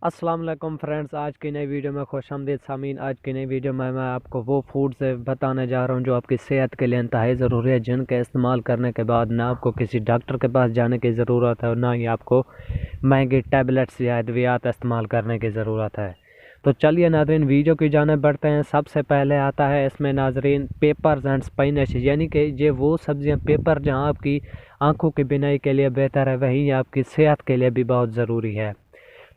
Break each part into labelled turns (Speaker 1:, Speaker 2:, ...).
Speaker 1: अस्सलाम वालेकुम फ्रेंड्स, आज की नई वीडियो में खुशामदीद सामीन। आज की नई वीडियो में मैं आपको वो फूड्स बताने जा रहा हूँ जो आपकी सेहत के लिए इंतहाई ज़रूरी है, जिनके इस्तेमाल करने के बाद ना आपको किसी डॉक्टर के पास जाने की ज़रूरत है और ना ही आपको महंगी टैबलेट्स या अद्वियात इस्तेमाल करने की ज़रूरत है। तो चलिए नाजरीन, वीडियो की जाने बढ़ते हैं। सबसे पहले आता है इसमें नाजरीन पेपर्स एंड स्पिनच, यानी कि ये वो सब्ज़ियाँ पेपर जहाँ आपकी आँखों की बिनाई के लिए बेहतर है, वहीं आपकी सेहत के लिए भी बहुत ज़रूरी है।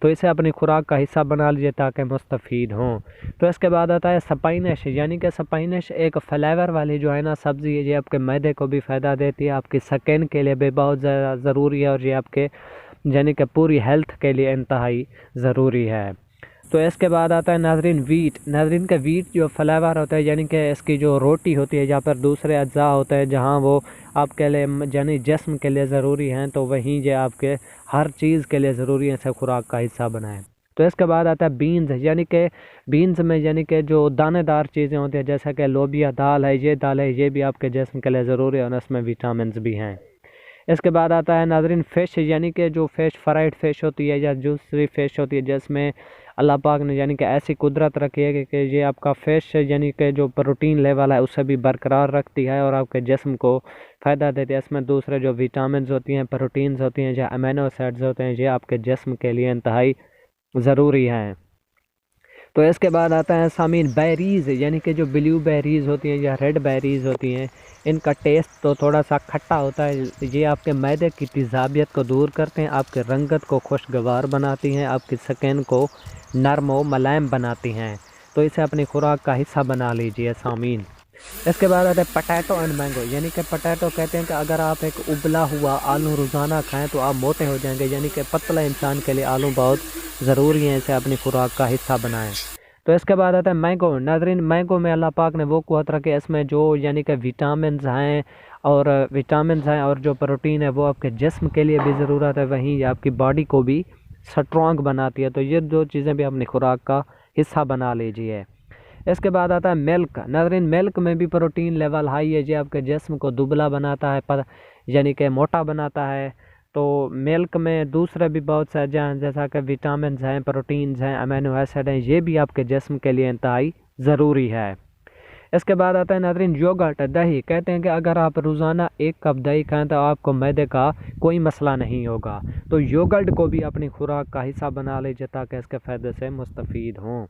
Speaker 1: तो इसे अपनी खुराक का हिस्सा बना लीजिए ताकि मुस्तफ़ीद हों। तो इसके बाद आता है स्पाइनश, यानी कि स्पाइनश एक फ्लेवर वाली जो है ना सब्ज़ी है, ये आपके मैदे को भी फ़ायदा देती है, आपकी स्किन के लिए भी बहुत ज़्यादा ज़रूरी है और ये आपके यानी कि पूरी हेल्थ के लिए इंतहाई ज़रूरी है। तो इसके बाद आता है नाजरीन वीट। नाजरीन का वीट जो फ्लेवर होता है, यानी कि इसकी जो रोटी होती है जहाँ पर दूसरे अज्जा होते हैं जहाँ वो आपके लिए यानी जिस्म के लिए ज़रूरी हैं, तो वहीं ये आपके हर चीज़ के लिए ज़रूरी है, इसे खुराक का हिस्सा बनाएं। तो इसके बाद आता है बीन्स, यानी कि बीन्स में यानी कि जो दानेदार चीज़ें होती हैं जैसा कि लोबिया दाल है, ये भी आपके जिस्म के लिए ज़रूरी है और इसमें विटामिन भी हैं। इसके बाद आता है नाजरीन फ़िश, यानी कि जो फ़िश फ्राइड फ़िश होती है या दूसरी फ़िश होती है जिसमें अल्लाह पाक ने यानी कि ऐसी कुदरत रखी है कि ये आपका फ़िश यानी कि जो प्रोटीन लेवल है उसे भी बरकरार रखती है और आपके जिस्म को फ़ायदा देती है। इसमें दूसरे जो विटामिन होती हैं, प्रोटीन्स होती हैं, या अमीनो एसिड्स होते हैं, ये आपके जिस्म के लिए इंतहाई ज़रूरी हैं। तो इसके बाद आता है सामीन बेरीज़, यानी कि जो ब्लू बेरीज़ होती हैं या रेड बेरीज़ होती हैं, इनका टेस्ट तो थोड़ा सा खट्टा होता है। ये आपके मैदे की तेज़ाबियत को दूर करते हैं, आपके रंगत को खुशगवार बनाती हैं, आपकी स्किन को नरम व मुलायम बनाती हैं। तो इसे अपनी खुराक का हिस्सा बना लीजिए सामीन। इसके बाद आता है पटैटो एंड मैंगो, यानी कि पटैटो कहते हैं कि अगर आप एक उबला हुआ आलू रोज़ाना खाएं तो आप मोटे हो जाएंगे, यानी कि पतला इंसान के लिए आलू बहुत ज़रूरी है, इसे अपनी खुराक का हिस्सा बनाएं। तो इसके बाद आता है मैंगो। नाजरीन मैंगो में अल्लाह पाक ने वो कुव्वत रखी है, इसमें जो यानी कि विटामिन हैं और जो प्रोटीन है वो आपके जिस्म के लिए भी ज़रूरत है, वहीं आपकी बॉडी को भी स्ट्रॉन्ग बनाती है। तो ये दो चीज़ें भी अपनी खुराक का हिस्सा बना लीजिए। इसके बाद आता है मिल्क। नाजरीन मिल्क में भी प्रोटीन लेवल हाई है, ये आपके जिस्म को दुबला बनाता है, पर यानी कि मोटा बनाता है। तो मिल्क में दूसरे भी बहुत से अज्जा हैं जैसा कि विटामिन हैं, प्रोटीन्स हैं, अमीनो एसिड हैं, ये भी आपके जिस्म के लिए इंतहाई ज़रूरी है। इसके बाद आता है नाजरीन योगर्ट, दही। कहते हैं कि अगर आप रोज़ाना 1 कप दही खाएं तो आपको मैदे का कोई मसला नहीं होगा। तो योगर्ट को भी अपनी खुराक का हिस्सा बना लीजिए ताकि इसके फ़ायदे से मुस्तफ़ीद हों।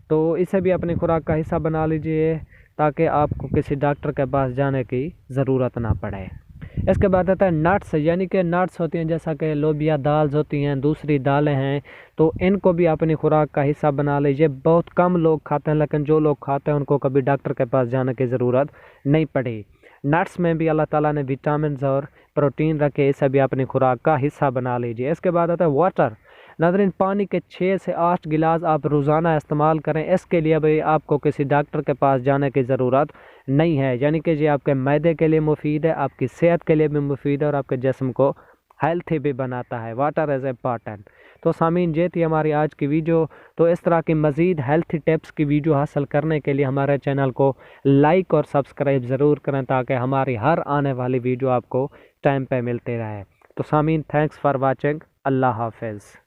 Speaker 1: तो इसे भी अपनी खुराक का हिस्सा बना लीजिए ताकि आपको किसी डॉक्टर के पास जाने की ज़रूरत ना पड़े। इसके बाद आता है नट्स, यानी कि नट्स होती हैं जैसा कि लोबिया दाल्स होती हैं, दूसरी दालें हैं, तो इनको भी अपनी खुराक का हिस्सा बना लीजिए। बहुत कम लोग खाते हैं, लेकिन जो लोग खाते हैं उनको कभी डॉक्टर के पास जाने की ज़रूरत नहीं पड़ी। नट्स में भी अल्लाह ताला ने विटामिन और प्रोटीन रखे, इसे भी अपनी खुराक का हिस्सा बना लीजिए। इसके बाद आता है वाटर। नाज़रीन पानी के 6 से 8 गिलास आप रोज़ाना इस्तेमाल करें, इसके लिए भाई आपको किसी डॉक्टर के पास जाने की ज़रूरत नहीं है, यानी कि ये आपके मैदे के लिए मुफीद है, आपकी सेहत के लिए भी मुफीद है और आपके जिस्म को हेल्थी भी बनाता है। Water is important. तो सामीन ये थी हमारी आज की वीडियो। तो इस तरह की मज़ीद हेल्थी टिप्स की वीडियो हासिल करने के लिए हमारे चैनल को लाइक और सब्सक्राइब ज़रूर करें ताकि हमारी हर आने वाली वीडियो आपको टाइम पे मिलते रहे। तो सामीन थैंक्स फॉर वाचिंग। अल्लाह हाफिज़।